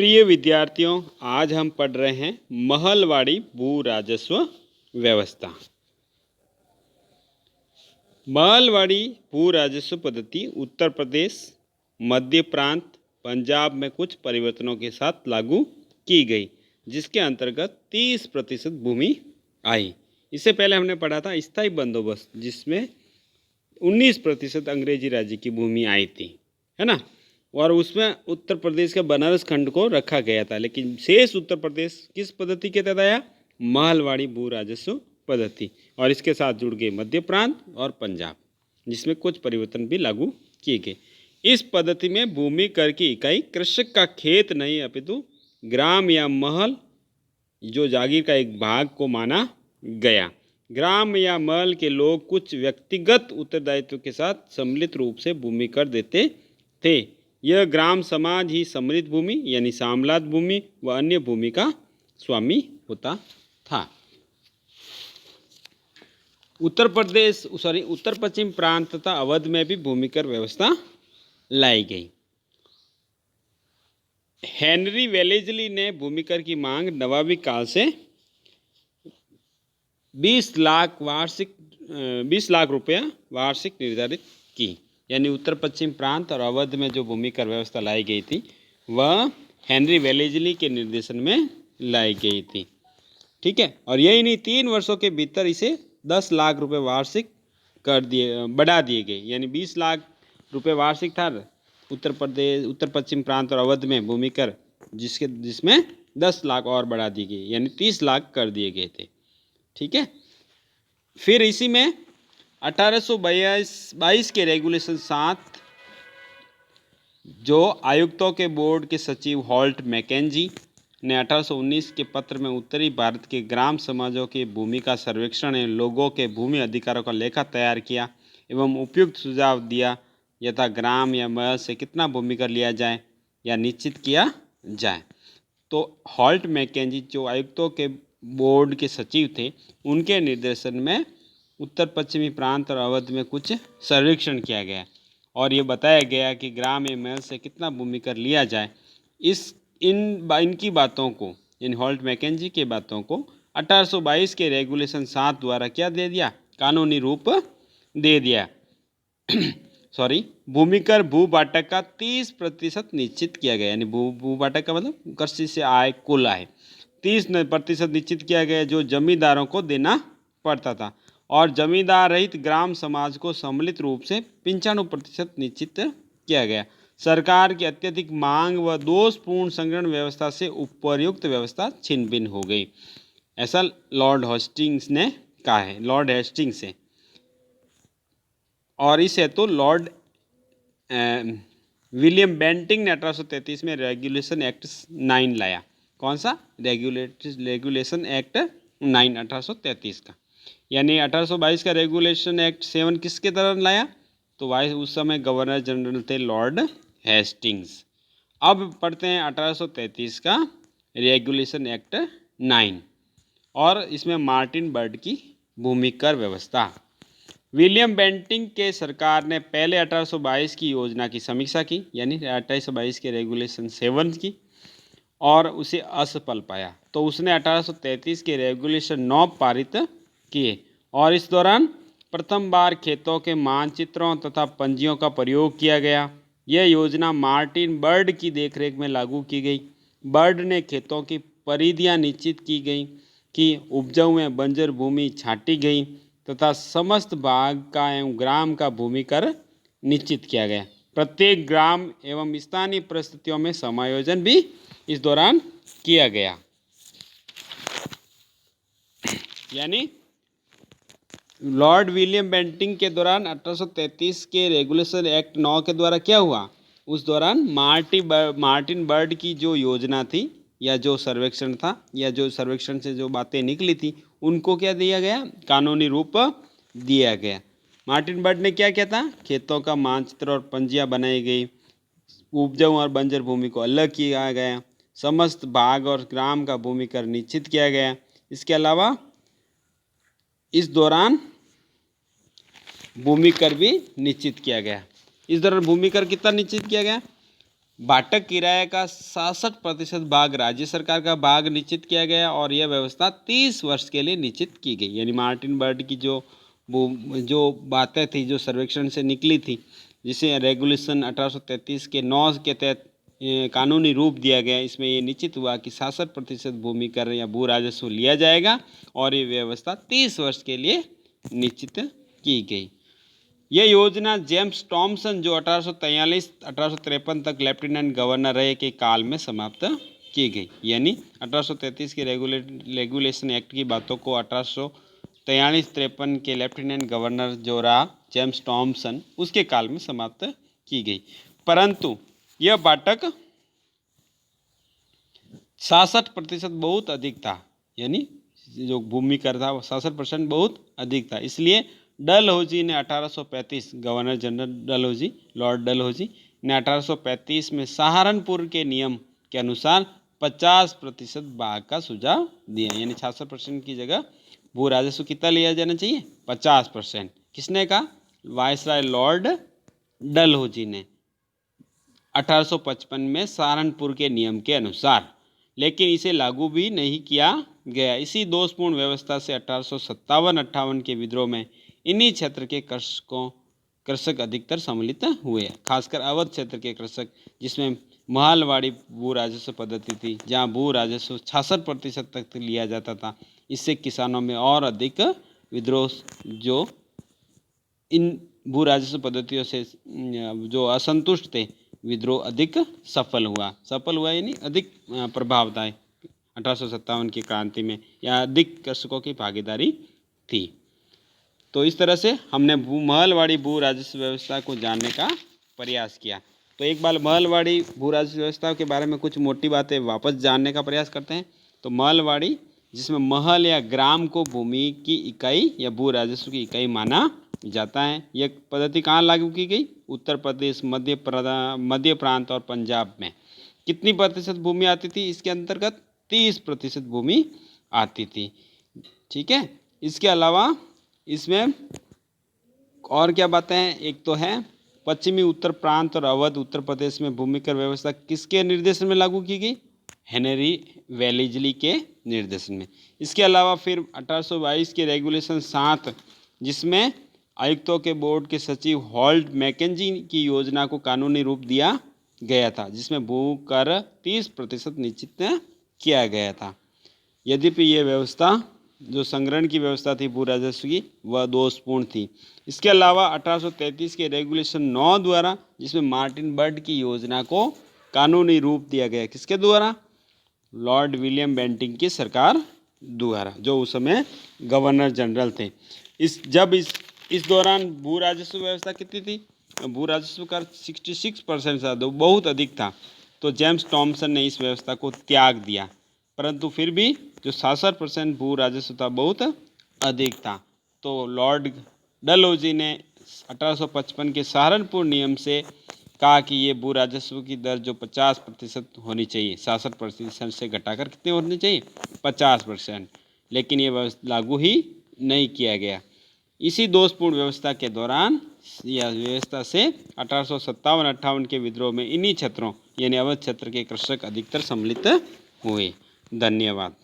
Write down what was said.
प्रिय विद्यार्थियों, आज हम पढ़ रहे हैं महलवाड़ी भू राजस्व व्यवस्था। महलवाड़ी भू राजस्व पद्धति उत्तर प्रदेश, मध्य प्रांत, पंजाब में कुछ परिवर्तनों के साथ लागू की गई, जिसके अंतर्गत 30% भूमि आई। इससे पहले हमने पढ़ा था स्थायी बंदोबस्त, जिसमें 19% अंग्रेजी राज्य की भूमि आई थी, है ना। और उसमें उत्तर प्रदेश के बनारस खंड को रखा गया था, लेकिन शेष उत्तर प्रदेश किस पद्धति के तहत आया? महलवाड़ी भू राजस्व पद्धति। और इसके साथ जुड़ गए मध्य प्रांत और पंजाब, जिसमें कुछ परिवर्तन भी लागू किए गए। इस पद्धति में भूमि कर की इकाई कृषक का खेत नहीं अपितु ग्राम या महल, जो जागीर का एक भाग को माना गया। ग्राम या महल के लोग कुछ व्यक्तिगत उत्तरदायित्व के साथ सम्मिलित रूप से भूमि कर देते थे। यह ग्राम समाज ही सम्मिलित भूमि यानी सामलात भूमि व अन्य भूमि का स्वामी होता था। उत्तर पश्चिम प्रांत तथा अवध में भी भूमि कर व्यवस्था लाई गई। हेनरी वेलेजली ने भूमि कर की मांग नवाबी काल से 20 लाख रुपया वार्षिक निर्धारित की। यानी उत्तर पश्चिम प्रांत और अवध में जो भूमि कर व्यवस्था लाई गई थी, वह हेनरी वेलेजली के निर्देशन में लाई गई थी। ठीक है। और यही नहीं, 3 वर्षों के भीतर इसे 10 लाख रुपए वार्षिक बढ़ा दिए गए। यानी 20 लाख रुपए वार्षिक था उत्तर पश्चिम प्रांत और अवध में भूमि कर, जिसमें 10 लाख और बढ़ा दी गई, यानी 30 लाख कर दिए गए थे। ठीक है। फिर इसी में 1822 के रेगुलेशन 7, जो आयुक्तों के बोर्ड के सचिव हॉल्ट मैकेंजी ने 1819 के पत्र में उत्तरी भारत के ग्राम समाजों की भूमि का सर्वेक्षण एवं लोगों के भूमि अधिकारों का लेखा तैयार किया एवं उपयुक्त सुझाव दिया, यथा ग्राम या महल से कितना भूमि कर लिया जाए या निश्चित किया जाए। तो हॉल्ट मैकेंजी, जो आयुक्तों के बोर्ड के सचिव थे, उनके निर्देशन में उत्तर पश्चिमी प्रांत और अवध में कुछ सर्वेक्षण किया गया और ये बताया गया कि ग्राम या महल से कितना भूमि कर लिया जाए। इनकी बातों को, यानी हॉल्ट मैकेंजी की बातों को 1822 के रेगुलेशन 7 द्वारा क्या दे दिया? कानूनी रूप दे दिया। भूमि कर भू बाटक का 30% निश्चित किया गया। यानी भू बाटक का मतलब कृषि से आय, कुल आय 30% निश्चित किया गया, जो जमींदारों को देना पड़ता था। और जमींदार रहित ग्राम समाज को सम्मिलित रूप से 95% निश्चित किया गया। सरकार की अत्यधिक मांग व दोषपूर्ण संग्रहण व्यवस्था से उपर्युक्त व्यवस्था छिन्न भिन्न हो गई, ऐसा लॉर्ड हेस्टिंग्स ने कहा है। लॉर्ड हेस्टिंग्स से, और इस हेतु लॉर्ड विलियम बेंटिंग ने 1833 में रेगुलेशन एक्ट 9 लाया। कौन सा? रेगुलेशन एक्ट 9 1833 का। यानी 1822 का रेगुलेशन एक्ट 7 किसके तरह लाया? तो उस समय गवर्नर जनरल थे लॉर्ड हेस्टिंग्स। अब पढ़ते हैं 1833 का रेगुलेशन एक्ट 9, और इसमें मार्टिन बर्ड की भूमि कर व्यवस्था। विलियम बेंटिंग के सरकार ने पहले 1822 की योजना की समीक्षा की, यानी 1822 के रेगुलेशन 7 की, और उसे असफल पाया। तो उसने 1833 के रेगुलेशन 9 पारित किए, और इस दौरान प्रथम बार खेतों के मानचित्रों तथा पंजियों का प्रयोग किया गया। यह योजना मार्टिन बर्ड की देखरेख में लागू की गई। बर्ड ने खेतों की परिधियां निश्चित की गई कि उपजाऊ में बंजर भूमि छांटी गई तथा समस्त भाग का एवं ग्राम का भूमि कर निश्चित किया गया। प्रत्येक ग्राम एवं स्थानीय परिस्थितियों में समायोजन भी इस दौरान किया गया। यानी लॉर्ड विलियम बेंटिंग के दौरान 1833 के रेगुलेशन एक्ट 9 के द्वारा क्या हुआ? उस दौरान मार्टिन बर्ड की जो योजना थी, या जो सर्वेक्षण था, या जो सर्वेक्षण से जो बातें निकली थी, उनको क्या दिया गया? कानूनी रूप दिया गया। मार्टिन बर्ड ने क्या किया था? खेतों का मानचित्र और पंजियां बनाई गई, उपजाऊ और बंजर भूमि को अलग किया गया, समस्त भाग और ग्राम का भूमि कर निश्चित किया गया। इसके अलावा इस दौरान भूमि कर भी निश्चित किया गया। इस दौरान भूमि कर कितना निश्चित किया गया? बाटक किराए का 66% भाग राज्य सरकार का भाग निश्चित किया गया और यह व्यवस्था 30 वर्ष के लिए निश्चित की गई। यानी मार्टिन बर्ड की जो बातें थी, जो सर्वेक्षण से निकली थी, जिसे रेगुलेशन 1833 के 9 के तहत कानूनी रूप दिया गया, इसमें ये निश्चित हुआ कि 66% भूमि कर या भू राजस्व लिया जाएगा और ये व्यवस्था 30 वर्ष के लिए निश्चित की गई। यह योजना जेम्स टॉमसन, जो 1843-1853 तक लेफ्टिनेंट गवर्नर रहे, के काल में समाप्त की गई। यानी 1833 के रेगुलेशन एक्ट की बातों को 1843-53 के लेफ्टिनेंट गवर्नर जो रहा जेम्स टॉमसन, उसके काल में समाप्त की गई। परंतु यह बाटक 66% बहुत अधिक था। यानी जो भूमि कर था वो 66% बहुत अधिक था। इसलिए डलहौजी ने 1835, governor general Dalhousie, Lord Dalhousie ने 1835 में सहारनपुर के नियम के अनुसार 50% भाग का सुझाव दिया। यानी 66% की जगह भू राजस्व कितना लिया जाना चाहिए? 50%। किसने कहा? वायसराय लॉर्ड डलहौजी ने 1855 में सहारनपुर के नियम के अनुसार, लेकिन इसे लागू भी नहीं किया गया। इसी दोषपूर्ण व्यवस्था से 1857-58 के विद्रोह में इन्हीं क्षेत्र के कृषक अधिकतर सम्मिलित हुए, खासकर अवध क्षेत्र के कृषक, जिसमें महलवाड़ी भू राजस्व पद्धति थी, जहां भू राजस्व 66% तक लिया जाता था। इससे किसानों में और अधिक विद्रोह, जो इन भू राजस्व पद्धतियों से जो असंतुष्ट थे, विद्रोह अधिक सफल हुआ यानी अधिक प्रभाव था 1857 की क्रांति में, या अधिक कृषकों की भागीदारी थी। तो इस तरह से हमने महलवाड़ी भू राजस्व व्यवस्था को जानने का प्रयास किया। तो एक बार महलवाड़ी भू राजस्व व्यवस्था के बारे में कुछ मोटी बातें वापस जानने का प्रयास करते हैं। तो महलवाड़ी, जिसमें महल या ग्राम को भूमि की इकाई या भू राजस्व की इकाई माना जाता है। यह पद्धति कहाँ लागू की गई? उत्तर प्रदेश, मध्य प्रांत और पंजाब में। कितनी प्रतिशत भूमि आती थी इसके अंतर्गत? 30% भूमि आती थी। ठीक है। इसके अलावा इसमें और क्या बातें हैं? एक तो है पश्चिमी उत्तर प्रांत और अवध उत्तर प्रदेश में भूमि कर व्यवस्था किसके निर्देशन में लागू की गई? हेनरी वेलेजली के निर्देशन में। इसके अलावा फिर 1822 के रेगुलेशन 7, जिसमें आयुक्तों के बोर्ड के सचिव हॉल्ट मैकेंजी की योजना को कानूनी रूप दिया गया था, जिसमें भू कर 30% निश्चित किया गया था। यद्यपि यह व्यवस्था, जो संग्रहण की व्यवस्था थी भू राजस्व की, वह दोषपूर्ण थी। इसके अलावा 1833 के रेगुलेशन 9 द्वारा, जिसमें मार्टिन बर्ड की योजना को कानूनी रूप दिया गया, किसके द्वारा? लॉर्ड विलियम बेंटिंग की सरकार द्वारा, जो उस समय गवर्नर जनरल थे। इस दौरान भू राजस्व व्यवस्था कितनी थी? भू राजस्व का 66% था, बहुत अधिक था। तो जेम्स टॉमसन ने इस व्यवस्था को त्याग दिया, परंतु फिर भी जो 66% भू राजस्व था बहुत अधिक था। तो लॉर्ड डलहौजी ने 1855 के सहारनपुर नियम से कहा कि ये भू राजस्व की दर जो 50% होनी चाहिए, 66% से घटाकर कितनी होनी चाहिए? 50%। लेकिन ये लागू ही नहीं किया गया। इसी दोषपूर्ण व्यवस्था के दौरान या व्यवस्था से 1857-58 के विद्रोह में इन्हीं क्षेत्रों यानी अवध क्षेत्र के कृषक अधिकतर सम्मिलित हुए। धन्यवाद।